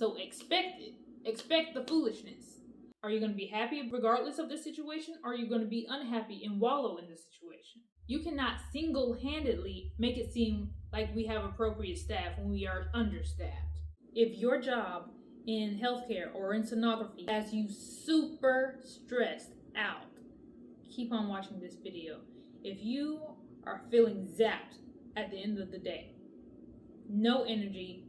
So expect it. Expect the foolishness. Are you going to be happy regardless of the situation? Or are you going to be unhappy and wallow in the situation? You cannot single-handedly make it seem like we have appropriate staff when we are understaffed. If your job in healthcare or in sonography has you super stressed out, keep on watching this video. If you are feeling zapped at the end of the day, no energy,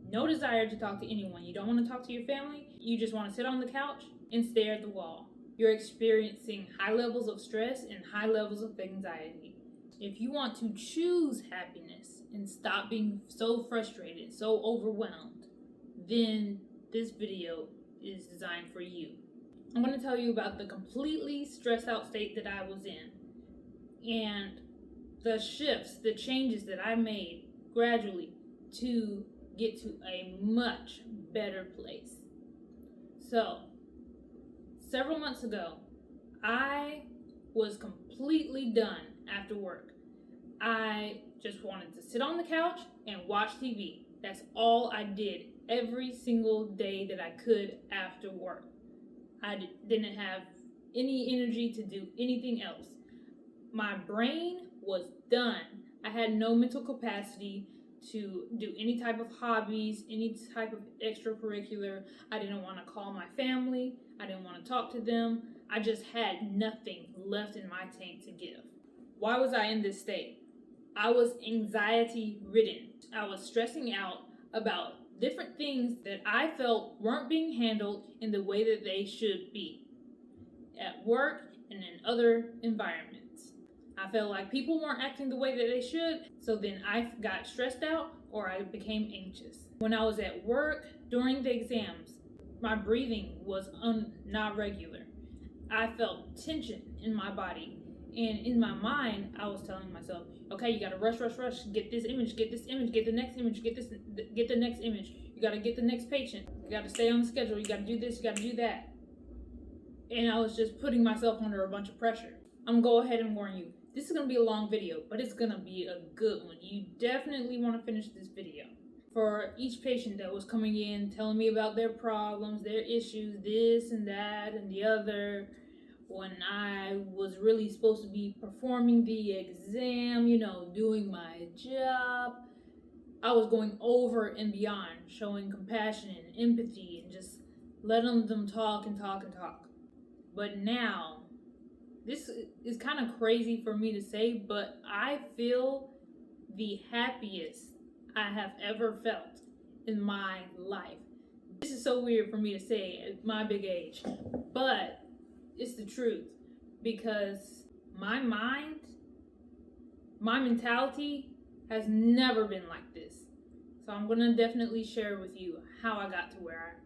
no desire to talk to anyone, you don't want to talk to your family, you just want to sit on the couch and stare at the wall, you're experiencing high levels of stress and high levels of anxiety. If you want to choose happiness and stop being so frustrated, so overwhelmed, then this video is designed for you. I'm going to tell you about the completely stressed out state that I was in and the shifts, the changes that I made gradually to get to a much better place. So, several months ago, I was completely done after work. I just wanted to sit on the couch and watch TV. That's all I did every single day that I could after work. I didn't have any energy to do anything else. My brain was done. I had no mental capacity to do any type of hobbies, any type of extracurricular. I didn't want to call my family. I didn't want to talk to them. I just had nothing left in my tank to give. Why was I in this state? I was anxiety ridden. I was stressing out about different things that I felt weren't being handled in the way that they should be at work and in other environments. I felt like people weren't acting the way that they should, so then I got stressed out or I became anxious. When I was at work during the exams, my breathing was not regular. I felt tension in my body, and in my mind, I was telling myself, okay, you gotta rush, get this image, get the next image, get the next image. You gotta get the next patient. You gotta stay on the schedule. You gotta do this, you gotta do that. And I was just putting myself under a bunch of pressure. I'm gonna go ahead and warn you. This is gonna be a long video, but it's gonna be a good one. You definitely wanna finish this video. For each patient that was coming in, telling me about their problems, their issues, this and that and the other, when I was really supposed to be performing the exam, doing my job, I was going over and beyond, showing compassion and empathy and just letting them talk and talk and talk. But now, this is kind of crazy for me to say, but I feel the happiest I have ever felt in my life. This is so weird for me to say at my big age, but it's the truth, because my mind, my mentality has never been like this. So I'm going to definitely share with you how I got to where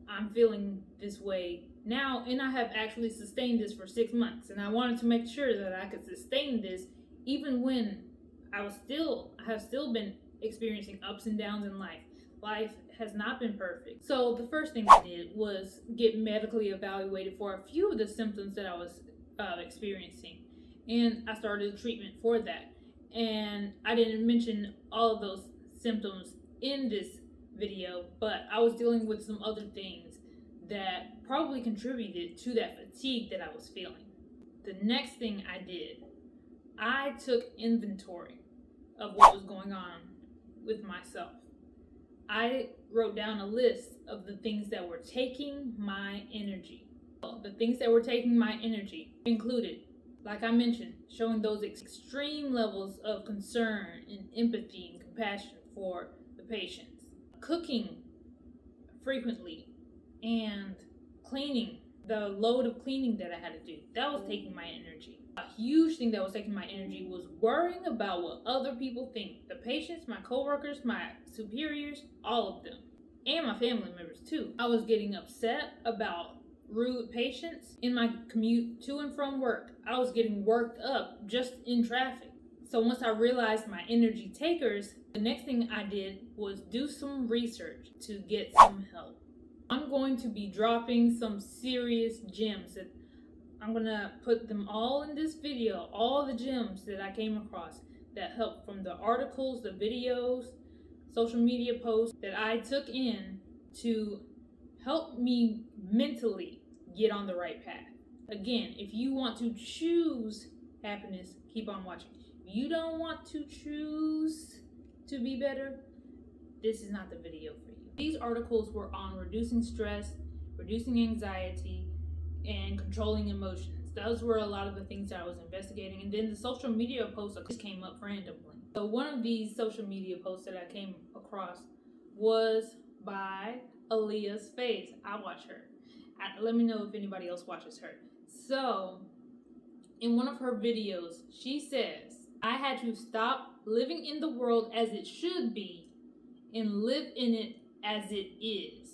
I'm feeling this way now, and I have actually sustained this for 6 months, and I wanted to make sure that I could sustain this even when I have still been experiencing ups and downs in life. Life has not been perfect. So the first thing I did was get medically evaluated for a few of the symptoms that I was experiencing, and I started treatment for that. And I didn't mention all of those symptoms in this video, but I was dealing with some other things that probably contributed to that fatigue that I was feeling. The next thing I did, I took inventory of what was going on with myself. I wrote down a list of the things that were taking my energy. The things that were taking my energy included, like I mentioned, showing those extreme levels of concern and empathy and compassion for the patients. Cooking frequently and cleaning, the load of cleaning that I had to do, that was taking my energy. A huge thing that was taking my energy was worrying about what other people think. The patients, my coworkers, my superiors, all of them. And my family members too. I was getting upset about rude patients in my commute to and from work. I was getting worked up just in traffic. So once I realized my energy takers, the next thing I did was do some research to get some help. I'm going to be dropping some serious gems that I'm going to put them all in this video, all the gems that I came across that helped, from the articles, the videos, social media posts that I took in to help me mentally get on the right path. Again, if you want to choose happiness, keep on watching. If you don't want to choose to be better, this is not the video for you. These articles were on reducing stress, reducing anxiety, and controlling emotions. Those were a lot of the things that I was investigating. And then the social media posts just came up randomly. So one of these social media posts that I came across was by Aaliyah's Face. I watch her. Let me know if anybody else watches her. So in one of her videos, she says, I had to stop living in the world as it should be and live in it as it is.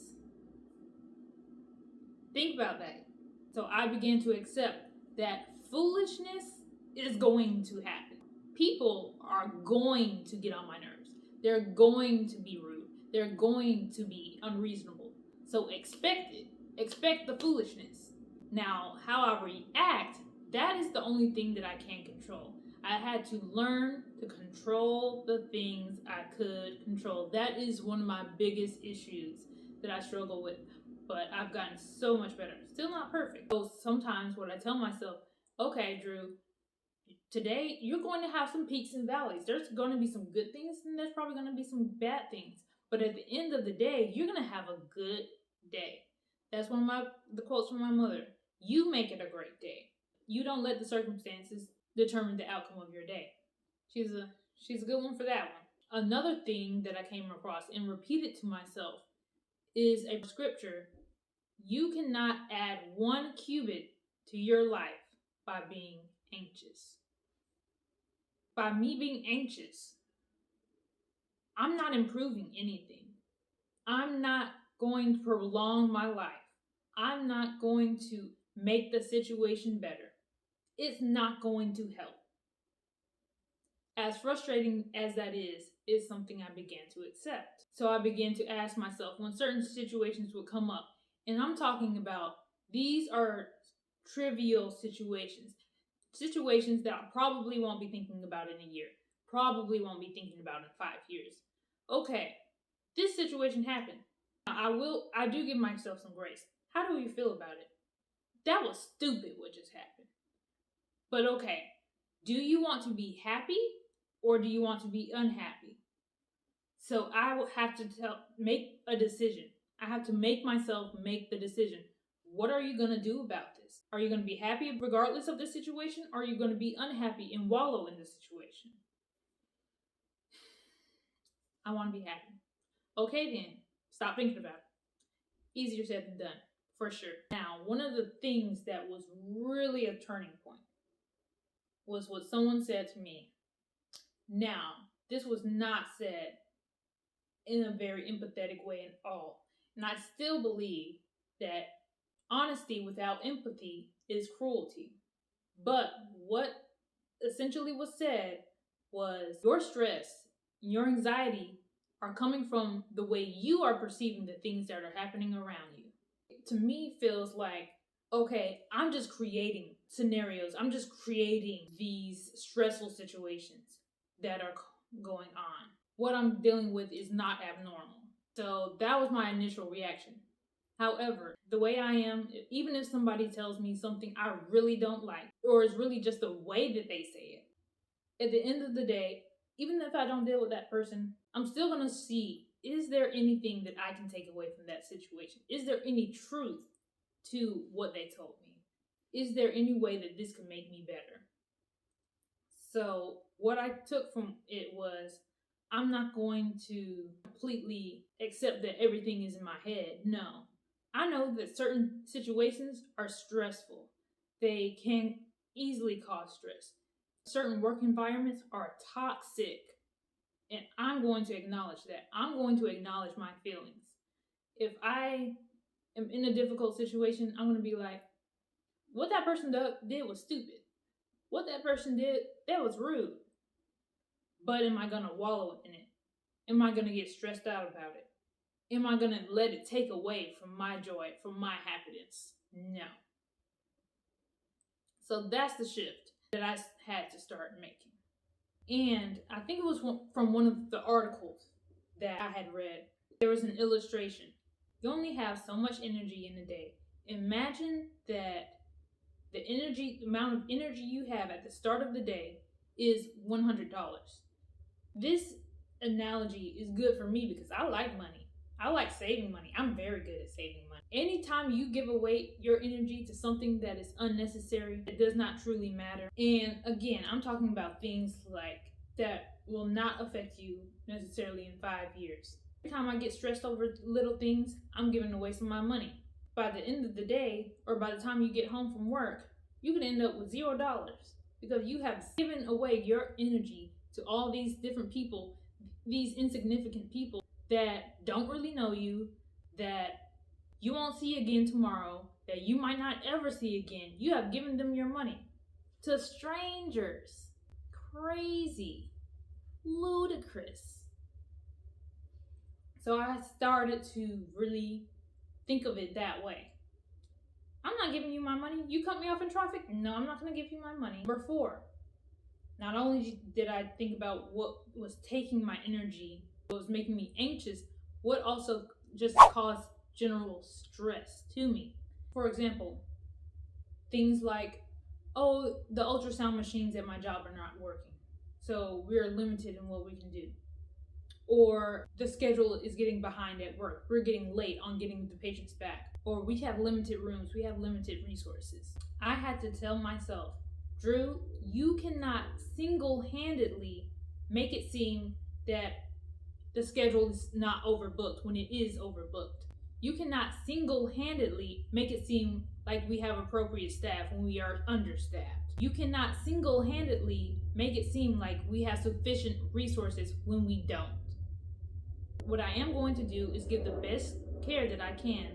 Think about that. So I began to accept that foolishness is going to happen. People are going to get on my nerves. They're going to be rude. They're going to be unreasonable. So expect it. Expect the foolishness. Now, how I react, that is the only thing that I can control. I had to learn to control the things I could control. That is one of my biggest issues that I struggle with. But I've gotten so much better. Still not perfect. So sometimes what I tell myself, okay, Drew, today you're going to have some peaks and valleys. There's going to be some good things and there's probably going to be some bad things. But at the end of the day, you're going to have a good day. That's one of the quotes from my mother. You make it a great day. You don't let the circumstances determine the outcome of your day. She's a good one for that one. Another thing that I came across and repeated to myself is a scripture. You cannot add 1 cubit to your life by being anxious. By me being anxious, I'm not improving anything. I'm not going to prolong my life. I'm not going to make the situation better. It's not going to help. As frustrating as that is something I began to accept. So I began to ask myself when certain situations would come up, and I'm talking about these are trivial situations that I probably won't be thinking about in a year, probably won't be thinking about in 5 years. Okay, this situation happened. I do give myself some grace. How do you feel about it? That was stupid what just happened. But okay, do you want to be happy or do you want to be unhappy? So I will have to make a decision. I have to make myself make the decision. What are you going to do about this? Are you going to be happy regardless of the situation? Or are you going to be unhappy and wallow in the situation? I want to be happy. Okay then, stop thinking about it. Easier said than done, for sure. Now, one of the things that was really a turning point was what someone said to me. Now, this was not said in a very empathetic way at all. And I still believe that honesty without empathy is cruelty. But what essentially was said was your stress, your anxiety are coming from the way you are perceiving the things that are happening around you. To me, feels like, okay, I'm just creating scenarios. I'm just creating these stressful situations that are going on. What I'm dealing with is not abnormal. So that was my initial reaction. However, the way I am, even if somebody tells me something I really don't like, or is really just the way that they say it, at the end of the day, even if I don't deal with that person, I'm still going to see, is there anything that I can take away from that situation? Is there any truth to what they told me? Is there any way that this could make me better? So what I took from it was, I'm not going to completely accept that everything is in my head. No. I know that certain situations are stressful. They can easily cause stress. Certain work environments are toxic. And I'm going to acknowledge that. I'm going to acknowledge my feelings. If I am in a difficult situation, I'm going to be like, what that person did was stupid. What that person did, that was rude. But am I going to wallow in it? Am I going to get stressed out about it? Am I going to let it take away from my joy, from my happiness? No. So that's the shift that I had to start making. And I think it was from one of the articles that I had read. There was an illustration. You only have so much energy in a day. Imagine that the amount of energy you have at the start of the day is $100. This analogy is good for me because I like money. I like saving money. I'm very good at saving money. Anytime you give away your energy to something that is unnecessary, that does not truly matter, and again, I'm talking about things like that will not affect you necessarily in 5 years. Every time I get stressed over little things, I'm giving away some of my money. By the end of the day, or by the time you get home from work, you could end up with $0 because you have given away your energy to all these different people, these insignificant people that don't really know you, that you won't see again tomorrow, that you might not ever see again. You have given them your money to strangers. Crazy, ludicrous. So I started to really think of it that way. I'm not giving you my money. You cut me off in traffic? No, I'm not going to give you my money. Number 4, not only did I think about what was taking my energy, what was making me anxious, what also just caused general stress to me. For example, things like, oh, the ultrasound machines at my job are not working, so we're limited in what we can do. Or the schedule is getting behind at work. We're getting late on getting the patients back. Or we have limited rooms. We have limited resources. I had to tell myself, Drew, you cannot single-handedly make it seem that the schedule is not overbooked when it is overbooked. You cannot single-handedly make it seem like we have appropriate staff when we are understaffed. You cannot single-handedly make it seem like we have sufficient resources when we don't. What I am going to do is give the best care that I can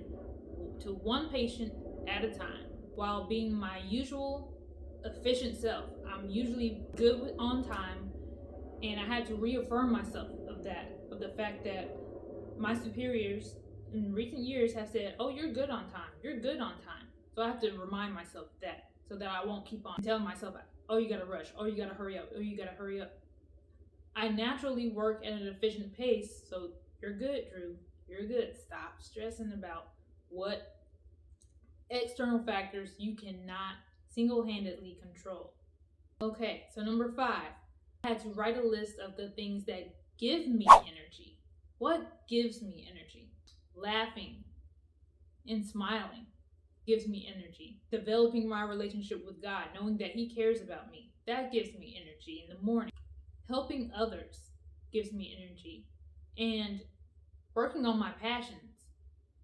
to one patient at a time while being my usual efficient self. I'm usually good on time, and I had to reaffirm myself of the fact that my superiors in recent years have said, oh, you're good on time. You're good on time. So I have to remind myself that so that I won't keep on telling myself, oh, you gotta rush, oh, you gotta hurry up, oh, you gotta hurry up. I naturally work at an efficient pace, so you're good, Drew. You're good. Stop stressing about what external factors you cannot single-handedly control. Okay, so number 5, I had to write a list of the things that give me energy. What gives me energy? Laughing and smiling gives me energy. Developing my relationship with God, knowing that He cares about me, that gives me energy in the morning. Helping others gives me energy. And working on my passions,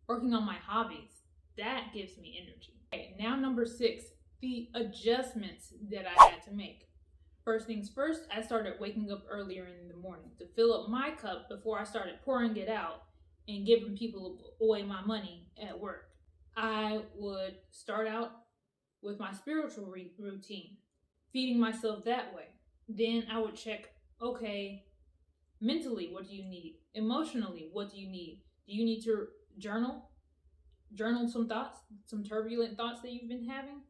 working on my hobbies, that gives me energy. Okay, now number 6, the adjustments that I had to make. First things first, I started waking up earlier in the morning to fill up my cup before I started pouring it out and giving people away my money at work. I would start out with my spiritual routine, feeding myself that way. Then I would check, okay, mentally, what do you need? Emotionally, what do you need? Do you need to journal? Journal some thoughts, some turbulent thoughts that you've been having?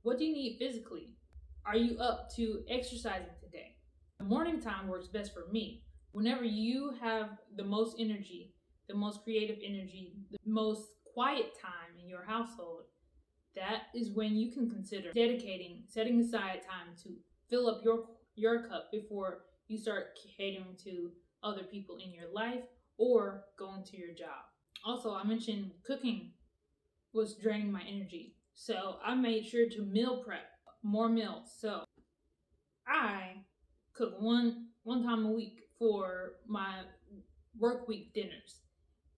What do you need physically? Are you up to exercising today? The morning time works best for me. Whenever you have the most energy, the most creative energy, the most quiet time in your household, that is when you can consider setting aside time to fill up your cup before you start catering to other people in your life or going to your job. Also, I mentioned cooking was draining my energy, so I made sure to meal prep more meals. So I cook one time a week for my work week dinners,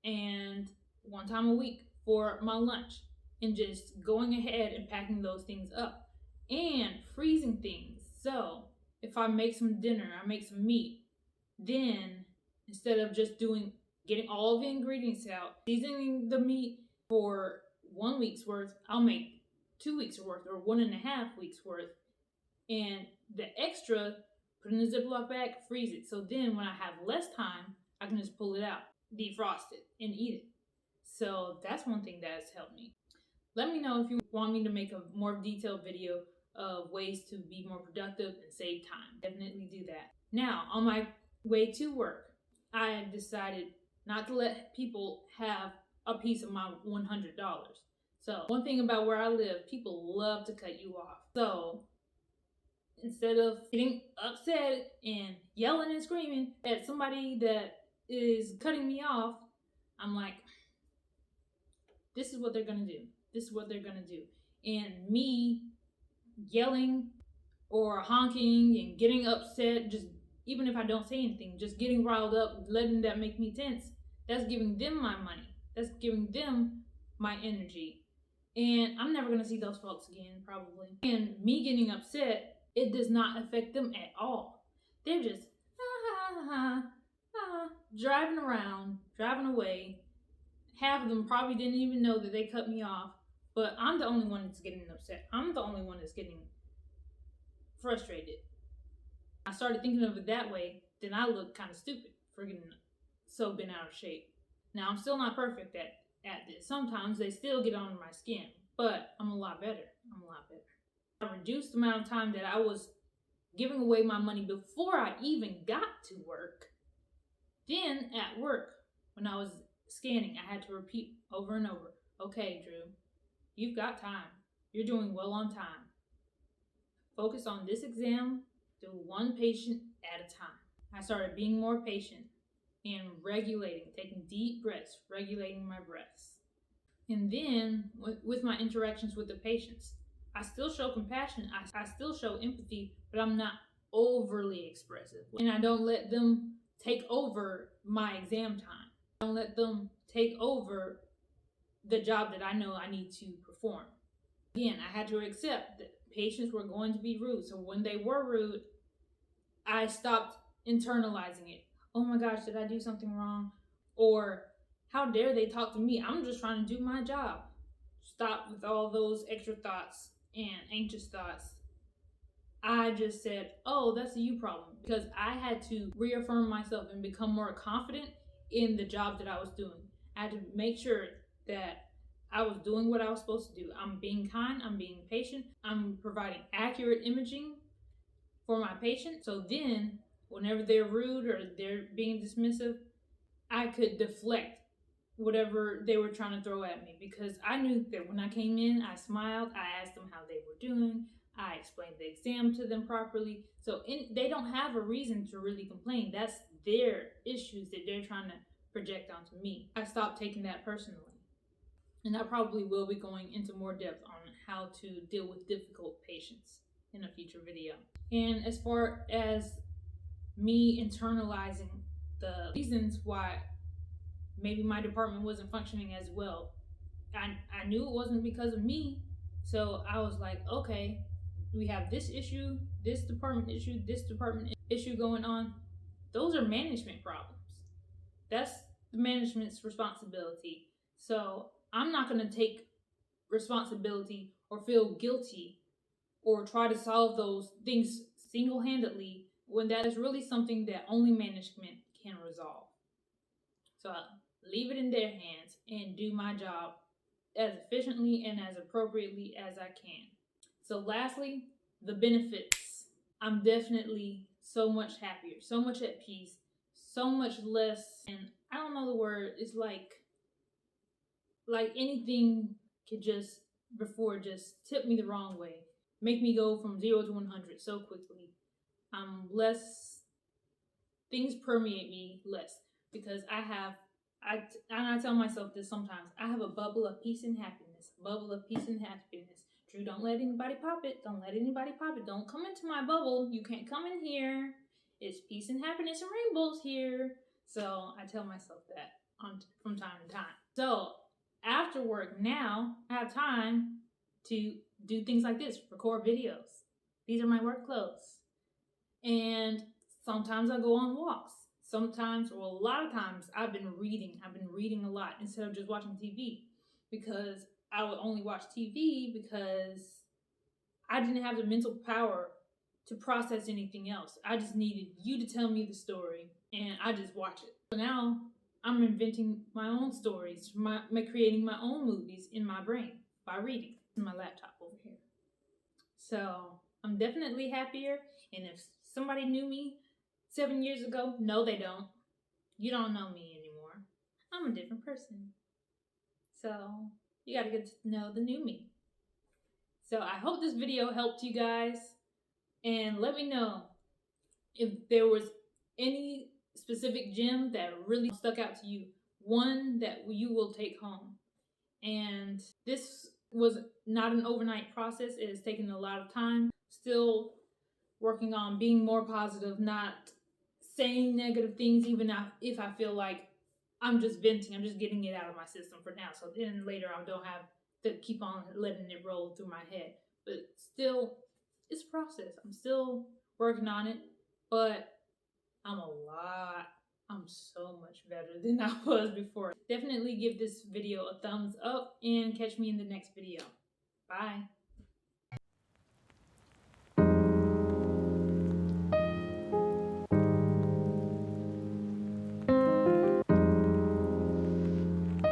and one time a week for my lunch, and just going ahead and packing those things up and freezing things. So if I make some dinner, I make some meat, then instead of just getting all the ingredients out, seasoning the meat for 1 week's worth, I'll make 2 weeks worth or 1.5 weeks worth, and the extra put in a Ziploc bag, freeze it. So then when I have less time, I can just pull it out, defrost it, and eat it. So that's one thing that has helped me. Let me know if you want me to make a more detailed video of ways to be more productive and save time. Definitely do that. Now, on my way to work, I decided not to let people have a piece of my $100. So one thing about where I live, people love to cut you off. So instead of getting upset and yelling and screaming at somebody that is cutting me off, I'm like, this is what they're gonna do. This is what they're gonna do. And me yelling or honking and getting upset, just even if I don't say anything, just getting riled up, letting that make me tense, that's giving them my money. That's giving them my energy. And I'm never gonna see those folks again, probably. And me getting upset, it does not affect them at all. They're just driving around, driving away. Half of them probably didn't even know that they cut me off, but I'm the only one that's getting upset. I'm the only one that's getting frustrated. I started thinking of it that way, then I look kind of stupid for getting so bent out of shape. Now, I'm still not perfect at this. Sometimes they still get under my skin, but I'm a lot better. I reduced the amount of time that I was giving away my money before I even got to work. Then at work, when I was scanning, I had to repeat over and over, okay, Drew, you've got time. You're doing well on time. Focus on this exam, do one patient at a time. I started being more patient and regulating, taking deep breaths, regulating my breaths. And then with my interactions with the patients, I still show compassion, I still show empathy, but I'm not overly expressive. And I don't let them take over my exam time. I don't let them take over the job that I know I need to perform. Again, I had to accept that patients were going to be rude. So when they were rude, I stopped internalizing it. Oh my gosh, did I do something wrong? Or how dare they talk to me? I'm just trying to do my job. Stop with all those extra thoughts and anxious thoughts. I just said, oh, that's a you problem, because I had to reaffirm myself and become more confident in the job that I was doing. I had to make sure that I was doing what I was supposed to do. I'm being kind, I'm being patient, I'm providing accurate imaging for my patient. So then, whenever they're rude or they're being dismissive, I could deflect whatever they were trying to throw at me, because I knew that when I came in, I smiled, I asked them how they were doing, I explained the exam to them properly. So they don't have a reason to really complain. That's their issues that they're trying to project onto me. I stopped taking that personally. And I probably will be going into more depth on how to deal with difficult patients in a future video. And as far as me internalizing the reasons why maybe my department wasn't functioning as well, I knew it wasn't because of me. So I was like, okay, we have this issue, this department issue going on. Those are management problems. That's the management's responsibility. So I'm not going to take responsibility or feel guilty or try to solve those things single-handedly when that is really something that only management can resolve. So I leave it in their hands and do my job as efficiently and as appropriately as I can. So lastly, the benefits. I'm definitely so much happier, so much at peace, so much less, and I don't know the word, it's like anything could just tip me the wrong way, make me go from 0 to 100 so quickly. Things permeate me less, because I tell myself this sometimes, I have a bubble of peace and happiness, Drew, don't let anybody pop it. Don't come into my bubble. You can't come in here. It's peace and happiness and rainbows here. So I tell myself that from time to time. So after work now, I have time to do things like this, record videos. These are my work clothes. And sometimes I go on walks. Sometimes, or a lot of times, I've been reading a lot instead of just watching TV, because I would only watch TV because I didn't have the mental power to process anything else. I just needed you to tell me the story, and I just watch it. So now I'm inventing my own stories, creating my own movies in my brain by reading. In my laptop over here. So I'm definitely happier. And if somebody knew me 7 years ago, no, they don't. You don't know me anymore. I'm a different person. So you got to get to know the new me. So I hope this video helped you guys, and let me know if there was any specific gem that really stuck out to you, one that you will take home. And this was not an overnight process. It has taken a lot of time. Still working on being more positive, not saying negative things, even if I feel like I'm just venting, I'm just getting it out of my system for now. So then later I don't have to keep on letting it roll through my head. But still, it's a process. I'm still working on it, but I'm so much better than I was before. Definitely give this video a thumbs up and catch me in the next video. Bye.